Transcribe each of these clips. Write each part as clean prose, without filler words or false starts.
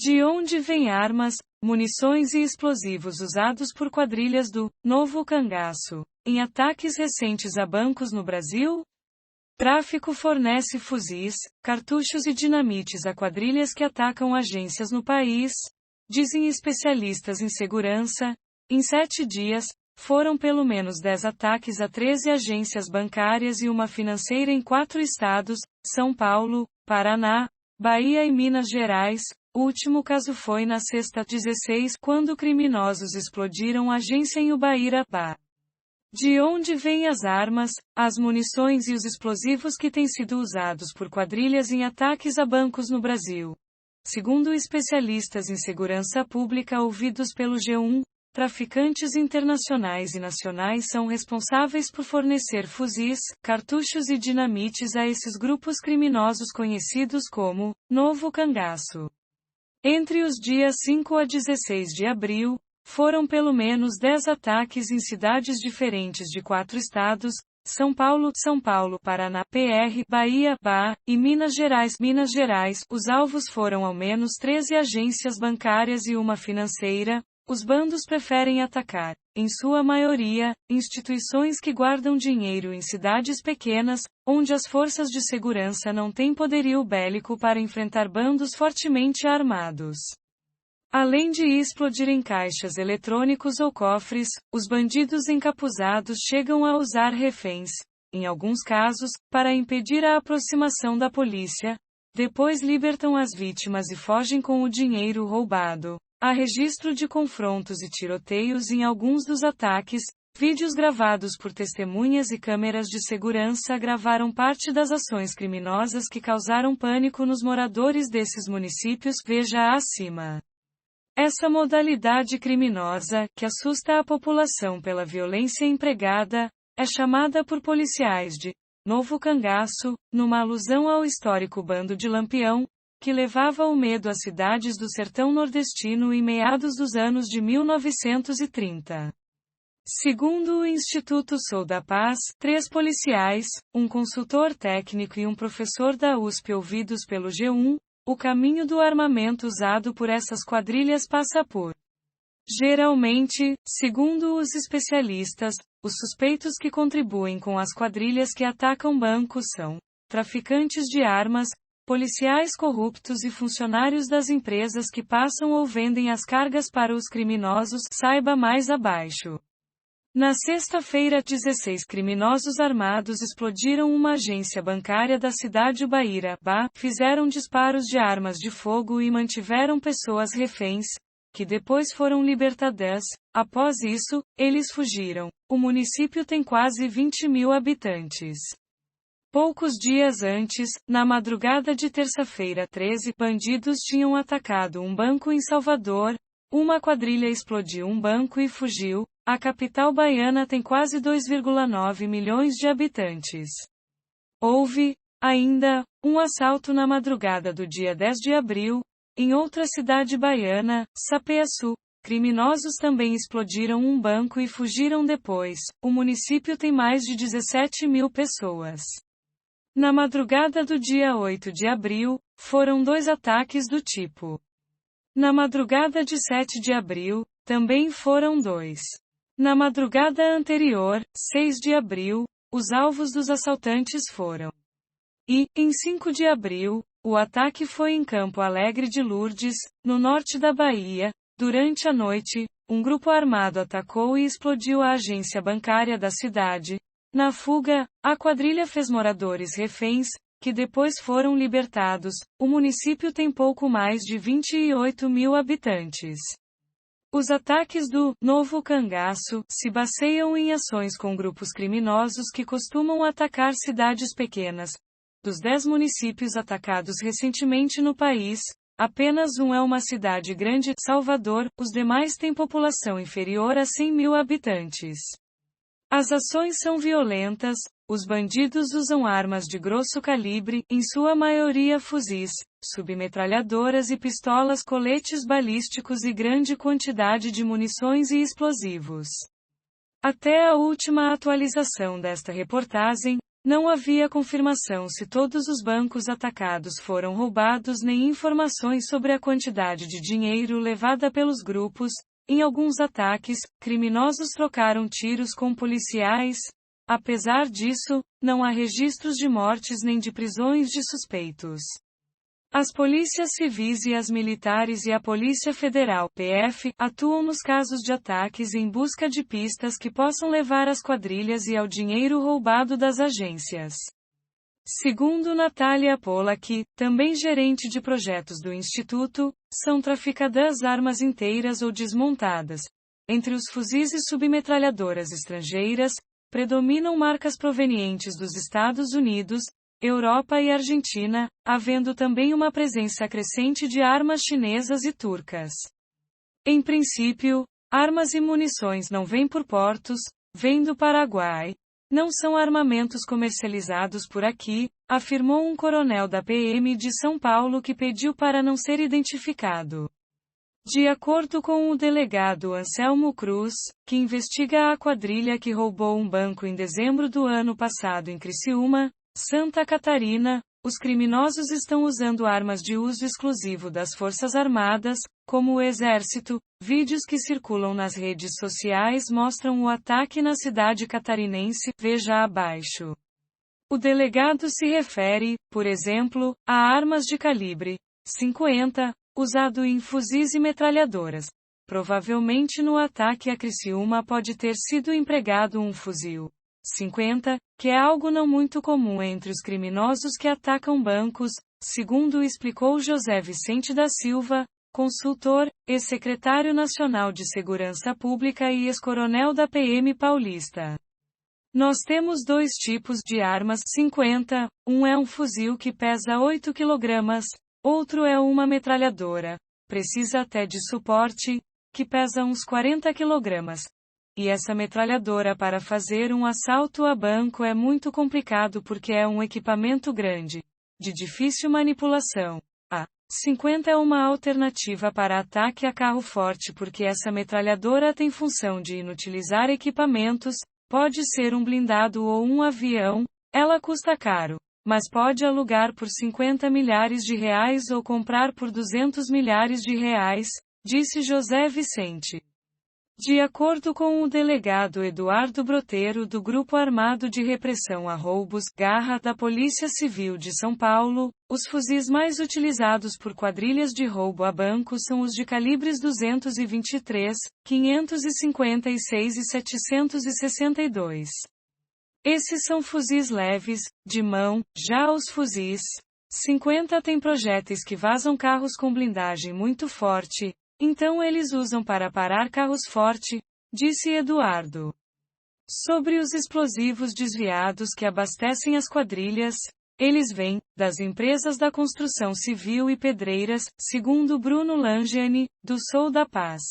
De onde vêm armas, munições e explosivos usados por quadrilhas do Novo Cangaço em ataques recentes a bancos no Brasil? Tráfico fornece fuzis, cartuchos e dinamites a quadrilhas que atacam agências no país, dizem especialistas em segurança. Em 7 dias, foram pelo menos 10 ataques a 13 agências bancárias e uma financeira em 4 estados, São Paulo, Paraná, Bahia e Minas Gerais. O último caso foi na sexta 16, quando criminosos explodiram agência em Ubairapá. De onde vêm as armas, as munições e os explosivos que têm sido usados por quadrilhas em ataques a bancos no Brasil? Segundo especialistas em segurança pública ouvidos pelo G1, traficantes internacionais e nacionais são responsáveis por fornecer fuzis, cartuchos e dinamites a esses grupos criminosos conhecidos como Novo Cangaço. Entre os dias 5 a 16 de abril, foram pelo menos 10 ataques em cidades diferentes de 4 estados, São Paulo, Paraná, PR, Bahia, e Minas Gerais. Os alvos foram ao menos 13 agências bancárias e uma financeira. Os bandos preferem atacar, em sua maioria, instituições que guardam dinheiro em cidades pequenas, onde as forças de segurança não têm poderio bélico para enfrentar bandos fortemente armados. Além de explodirem caixas eletrônicos ou cofres, os bandidos encapuzados chegam a usar reféns, em alguns casos, para impedir a aproximação da polícia. Depois libertam as vítimas e fogem com o dinheiro roubado. Há registro de confrontos e tiroteios em alguns dos ataques. Vídeos gravados por testemunhas e câmeras de segurança gravaram parte das ações criminosas que causaram pânico nos moradores desses municípios. Veja acima. Essa modalidade criminosa, que assusta a população pela violência empregada, é chamada por policiais de Novo Cangaço, numa alusão ao histórico bando de Lampião, que levava o medo às cidades do sertão nordestino em meados dos anos de 1930. Segundo o Instituto Sou da Paz, 3 policiais, um consultor técnico e um professor da USP ouvidos pelo G1, o caminho do armamento usado por essas quadrilhas passa por. Geralmente, segundo os especialistas, os suspeitos que contribuem com as quadrilhas que atacam bancos são traficantes de armas, policiais corruptos e funcionários das empresas que passam ou vendem as cargas para os criminosos. Saiba mais abaixo. Na sexta-feira, 16 criminosos armados explodiram uma agência bancária da cidade Ubairapá, fizeram disparos de armas de fogo e mantiveram pessoas reféns, que depois foram libertadas. Após isso, eles fugiram. O município tem quase 20.000 habitantes. Poucos dias antes, na madrugada de terça-feira 13, bandidos tinham atacado um banco em Salvador. Uma quadrilha explodiu um banco e fugiu. A capital baiana tem quase 2,9 milhões de habitantes. Houve, ainda, um assalto na madrugada do dia 10 de abril, em outra cidade baiana, Sapé-Açu. Criminosos também explodiram um banco e fugiram depois. O município tem mais de 17.000 pessoas. Na madrugada do dia 8 de abril, foram 2 ataques do tipo. Na madrugada de 7 de abril, também foram 2. Na madrugada anterior, 6 de abril, os alvos dos assaltantes foram. E, em 5 de abril, o ataque foi em Campo Alegre de Lourdes, no norte da Bahia. Durante a noite, um grupo armado atacou e explodiu a agência bancária da cidade. Na fuga, a quadrilha fez moradores reféns, que depois foram libertados. O município tem pouco mais de 28.000 habitantes. Os ataques do Novo Cangaço se baseiam em ações com grupos criminosos que costumam atacar cidades pequenas. Dos 10 municípios atacados recentemente no país, apenas um é uma cidade grande, Salvador. Os demais têm população inferior a 100.000 habitantes. As ações são violentas, os bandidos usam armas de grosso calibre, em sua maioria fuzis, submetralhadoras e pistolas, coletes balísticos e grande quantidade de munições e explosivos. Até a última atualização desta reportagem, Não havia confirmação se todos os bancos atacados foram roubados nem informações sobre a quantidade de dinheiro levada pelos grupos. Em alguns ataques, criminosos trocaram tiros com policiais. Apesar disso, não há registros de mortes nem de prisões de suspeitos. As polícias civis e as militares e a Polícia Federal, PF, atuam nos casos de ataques em busca de pistas que possam levar às quadrilhas e ao dinheiro roubado das agências. Segundo Natália Polak, também gerente de projetos do Instituto, são traficadas armas inteiras ou desmontadas. Entre os fuzis e submetralhadoras estrangeiras, predominam marcas provenientes dos Estados Unidos, Europa e Argentina, havendo também uma presença crescente de armas chinesas e turcas. Em princípio, armas e munições não vêm por portos, vêm do Paraguai. Não são armamentos comercializados por aqui, afirmou um coronel da PM de São Paulo que pediu para não ser identificado. De acordo com o delegado Anselmo Cruz, que investiga a quadrilha que roubou um banco em dezembro do ano passado em Criciúma, Santa Catarina, os criminosos estão usando armas de uso exclusivo das Forças Armadas, como o Exército. Vídeos que circulam nas redes sociais mostram o ataque na cidade catarinense, veja abaixo. O delegado se refere, por exemplo, a armas de calibre .50, usado em fuzis e metralhadoras. Provavelmente no ataque a Criciúma pode ter sido empregado um fuzil .50, que é algo não muito comum entre os criminosos que atacam bancos, segundo explicou José Vicente da Silva, consultor, ex-secretário nacional de Segurança Pública e ex-coronel da PM paulista. Nós temos dois tipos de armas .50, um é um fuzil que pesa 8 kg, outro é uma metralhadora, precisa até de suporte, que pesa uns 40 kg. E essa metralhadora para fazer um assalto a banco é muito complicado porque é um equipamento grande, de difícil manipulação. A .50 é uma alternativa para ataque a carro forte porque essa metralhadora tem função de inutilizar equipamentos, pode ser um blindado ou um avião, ela custa caro, mas pode alugar por 50 milhares de reais ou comprar por 200 milhares de reais, disse José Vicente. De acordo com o delegado Eduardo Broteiro do Grupo Armado de Repressão a Roubos, Garra da Polícia Civil de São Paulo, os fuzis mais utilizados por quadrilhas de roubo a bancos são os de calibres 223, 556 e 762. Esses são fuzis leves, de mão, já os fuzis .50 têm projéteis que vazam carros com blindagem muito forte, então eles usam para parar carros forte, disse Eduardo. Sobre os explosivos desviados que abastecem as quadrilhas, eles vêm das empresas da construção civil e pedreiras, segundo Bruno Langiani, do Sou da Paz.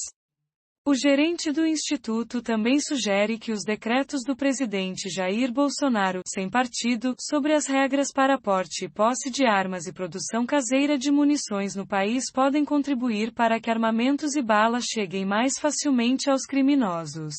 O gerente do Instituto também sugere que os decretos do presidente Jair Bolsonaro, sem partido, sobre as regras para porte e posse de armas e produção caseira de munições no país podem contribuir para que armamentos e balas cheguem mais facilmente aos criminosos.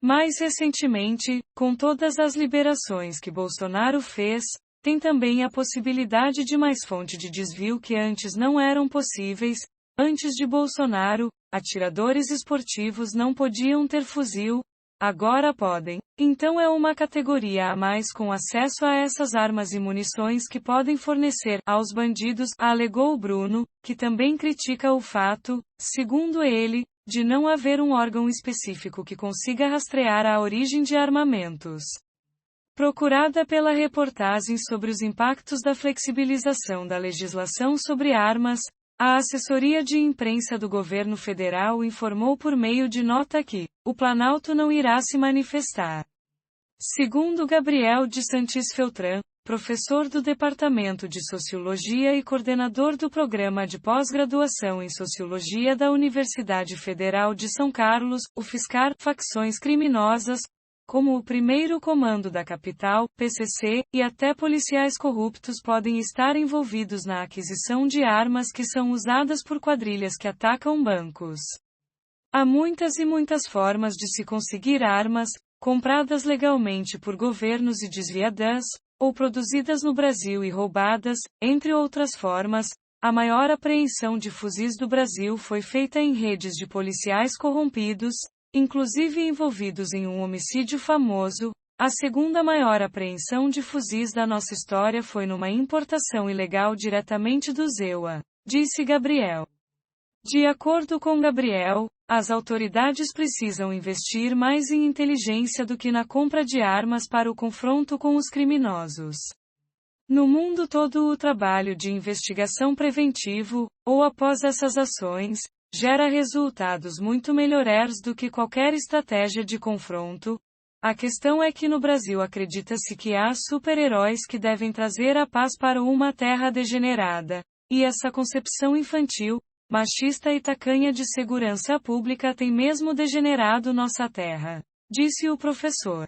Mais recentemente, com todas as liberações que Bolsonaro fez, tem também a possibilidade de mais fonte de desvio que antes não eram possíveis. Antes de Bolsonaro, atiradores esportivos não podiam ter fuzil, agora podem. Então é uma categoria a mais com acesso a essas armas e munições que podem fornecer aos bandidos, alegou Bruno, que também critica o fato, segundo ele, de não haver um órgão específico que consiga rastrear a origem de armamentos. Procurada pela reportagem sobre os impactos da flexibilização da legislação sobre armas, a assessoria de imprensa do governo federal informou por meio de nota que o Planalto não irá se manifestar. Segundo Gabriel de Santis Feltran, professor do Departamento de Sociologia e coordenador do Programa de Pós-Graduação em Sociologia da Universidade Federal de São Carlos, UFSCar, facções criminosas, como o primeiro comando da capital, PCC, e até policiais corruptos podem estar envolvidos na aquisição de armas que são usadas por quadrilhas que atacam bancos. Há muitas e muitas formas de se conseguir armas, compradas legalmente por governos e desviadas, ou produzidas no Brasil e roubadas, entre outras formas. A maior apreensão de fuzis do Brasil foi feita em redes de policiais corrompidos, inclusive envolvidos em um homicídio famoso. A segunda maior apreensão de fuzis da nossa história foi numa importação ilegal diretamente do ZEUA, disse Gabriel. De acordo com Gabriel, as autoridades precisam investir mais em inteligência do que na compra de armas para o confronto com os criminosos. No mundo todo, o trabalho de investigação preventivo, ou após essas ações, gera resultados muito melhores do que qualquer estratégia de confronto. A questão é que no Brasil acredita-se que há super-heróis que devem trazer a paz para uma terra degenerada, e essa concepção infantil, machista e tacanha de segurança pública tem mesmo degenerado nossa terra, disse o professor.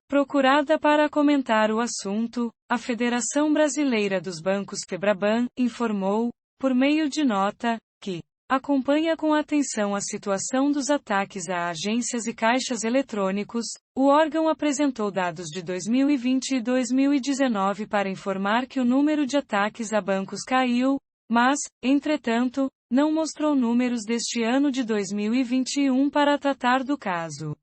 Procurada para comentar o assunto, a Federação Brasileira dos Bancos FEBRABAN informou, por meio de nota, que acompanha com atenção a situação dos ataques a agências e caixas eletrônicos. O órgão apresentou dados de 2020 e 2019 para informar que o número de ataques a bancos caiu, mas, entretanto, não mostrou números deste ano de 2021 para tratar do caso.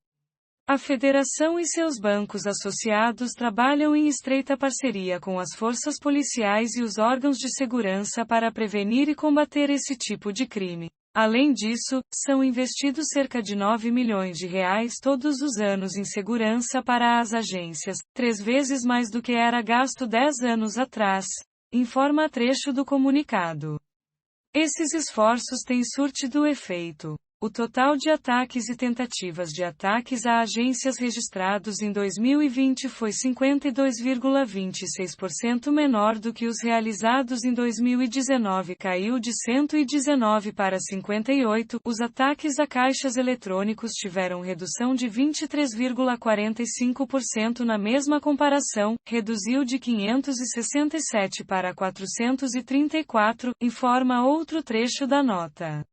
A federação e seus bancos associados trabalham em estreita parceria com as forças policiais e os órgãos de segurança para prevenir e combater esse tipo de crime. Além disso, são investidos cerca de 9 milhões de reais todos os anos em segurança para as agências, 3 vezes mais do que era gasto 10 anos atrás, informa trecho do comunicado. Esses esforços têm surtido efeito. O total de ataques e tentativas de ataques a agências registrados em 2020 foi 52,26% menor do que os realizados em 2019, caiu de 119 para 58. Os ataques a caixas eletrônicos tiveram redução de 23,45% na mesma comparação, reduziu de 567 para 434, informa outro trecho da nota.